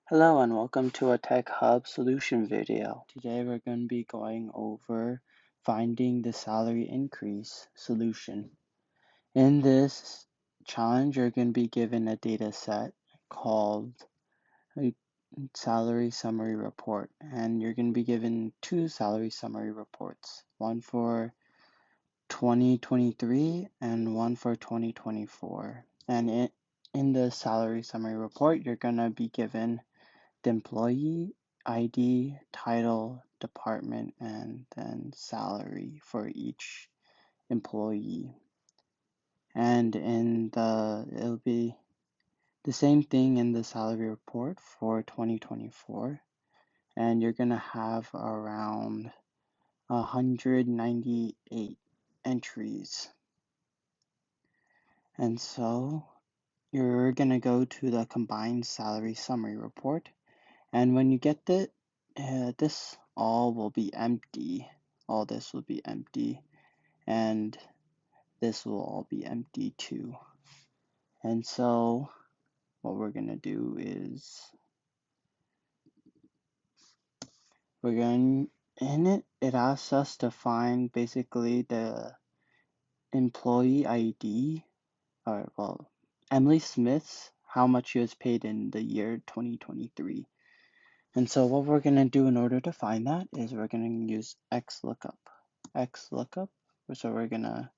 Hello and welcome to a Tech Hub solution video. Today we're going to be going over finding the salary increase solution. In this challenge, you're going to be given a data set called a salary summary report, and you're going to be given two salary summary reports, one for 2023 and one for 2024. And in the salary summary report, you're going to be given the employee ID, title, department, and then salary for each employee. And it'll be the same thing in the salary report for 2024. And you're going to have around 198 entries. And so you're going to go to the combined salary summary report. And when you get this all will be empty. All this will be empty. And this will all be empty too. And so what we're going to do is it asks us to find basically the employee ID, or well, Emily Smith's, how much she was paid in the year 2023. And so what we're going to do in order to find that is we're going to use XLOOKUP. XLOOKUP, so we're going to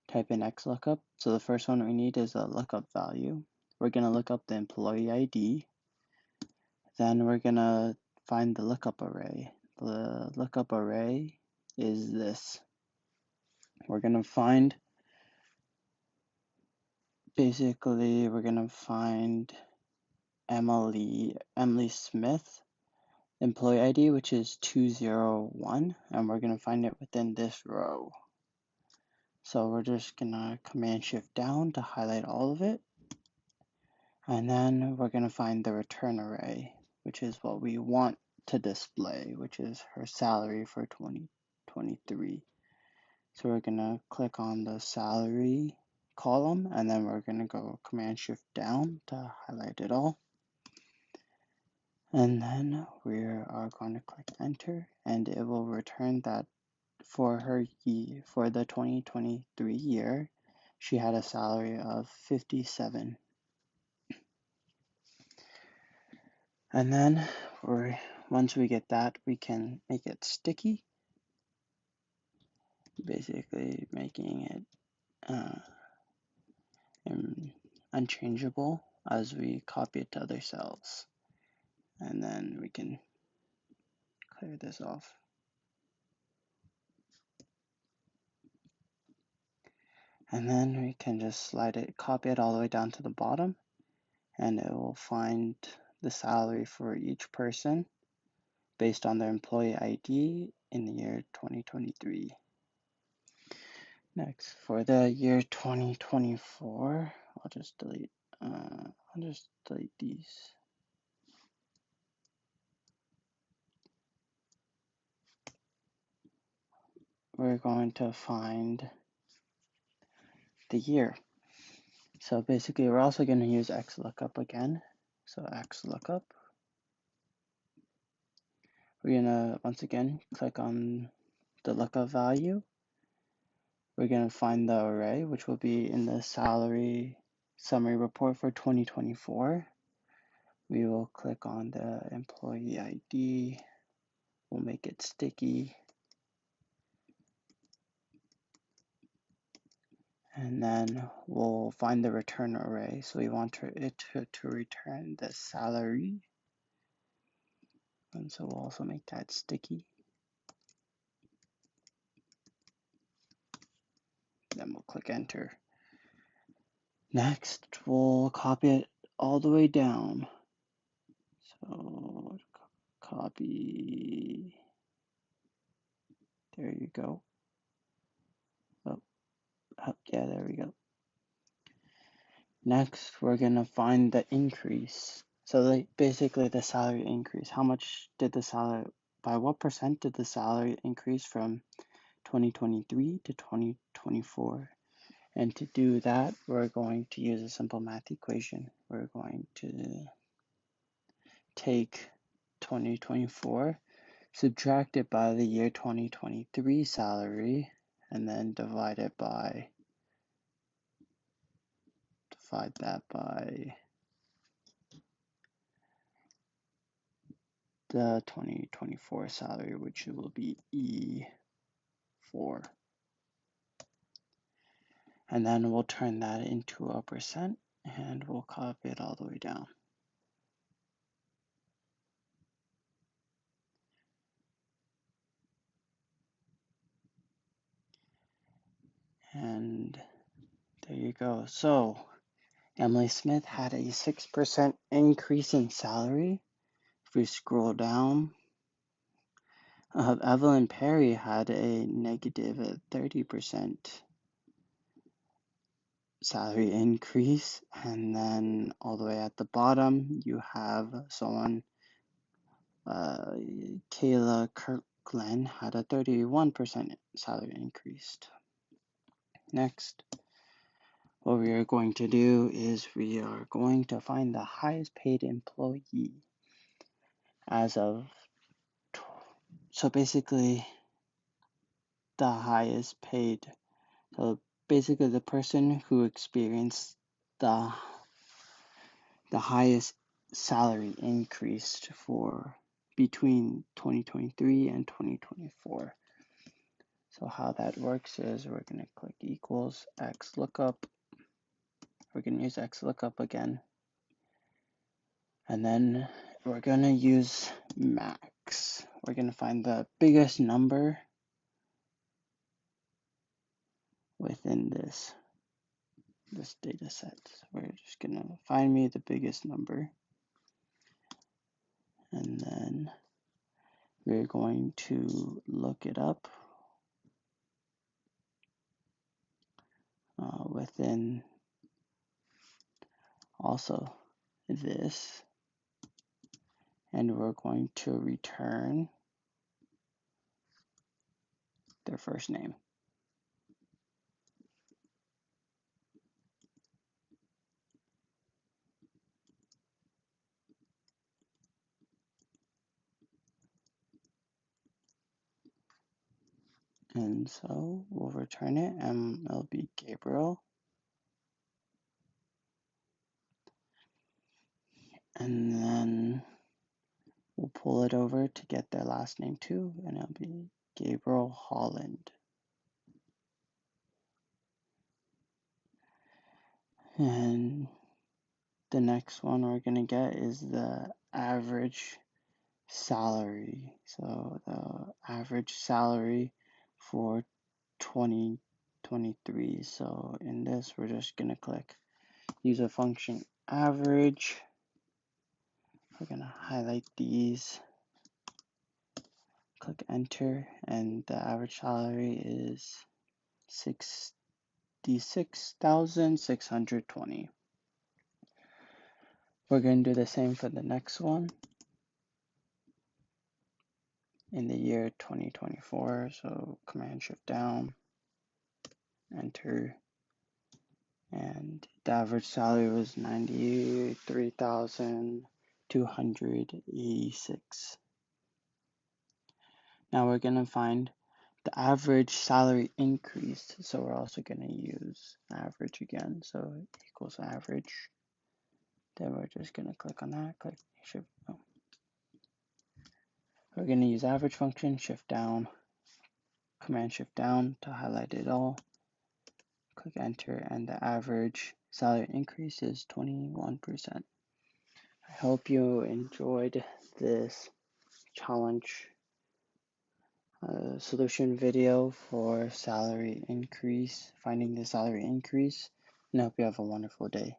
type in XLOOKUP. So the first one we need is a lookup value. We're going to look up the employee ID. Then we're going to find the lookup array. The lookup array is this. We're going to find, basically, we're going to find Emily Smith employee ID, which is 201, and we're going to find it within this row. So we're just going to Command Shift down to highlight all of it. And then we're going to find the return array, which is what we want to display, which is her salary for 2023. So we're going to click on the salary column, and then we're going to go Command Shift down to highlight it all. And then we are going to click Enter, and it will return that for the 2023 year, she had a salary of 57. And then once we get that, we can make it sticky, basically making it unchangeable as we copy it to other cells. And then we can clear this off. And then we can just copy it all the way down to the bottom, and it will find the salary for each person based on their employee ID in the year 2023. Next, for the year 2024, I'll just delete these. We're going to find the year. So basically, we're also going to use XLOOKUP again. So XLOOKUP. We're going to, once again, click on the lookup value. We're going to find the array, which will be in the salary summary report for 2024. We will click on the employee ID. We'll make it sticky. And then we'll find the return array. So we want it to return the salary. And so we'll also make that sticky. Then we'll click Enter. Next, we'll copy it all the way down. So copy. There you go. Oh, yeah, there we go. Next, we're going to find the increase. So basically the salary increase. How much did the salary, by what percent did the salary increase from 2023 to 2024? And to do that, we're going to use a simple math equation. We're going to take 2024, subtract it by the year 2023 salary, and then divide that by the 2024 salary, which will be E4. And then we'll turn that into a percent, and we'll copy it all the way down. And there you go. So Emily Smith had a 6% increase in salary. If we scroll down, Evelyn Perry had a negative 30% salary increase. And then all the way at the bottom, you have someone, Kayla Kirkland had a 31% salary increase. Next, what we are going to do is we are going to find the highest paid employee as of, so basically the highest paid, so basically the person who experienced the highest salary increase for between 2023 and 2024. So how that works is we're going to click equals XLOOKUP. We're going to use XLOOKUP again. And then we're going to use max. We're going to find the biggest number within this data set. We're just going to find me the biggest number. And then we're going to look it up within also this, and we're going to return their first name. And so we'll return it, and it'll be Gabriel. And then we'll pull it over to get their last name too, and it'll be Gabriel Holland. And the next one we're going to get is the average salary. So the average salary for 2023. So in this, we're just going to click use a function average. We're going to highlight these, click enter, and the average salary is 66,620. We're going to do the same for the next one in the year 2024. So Command Shift down, enter, and the average salary was 93,286. Now we're going to find the average salary increase. So we're also going to use average again. So equals average. Then we're just going to click on that, click shift. Oh. We're going to use average function, shift down, command shift down to highlight it all. Click enter, and the average salary increase is 21%. I hope you enjoyed this challenge solution video for salary increase, finding the salary increase, and I hope you have a wonderful day.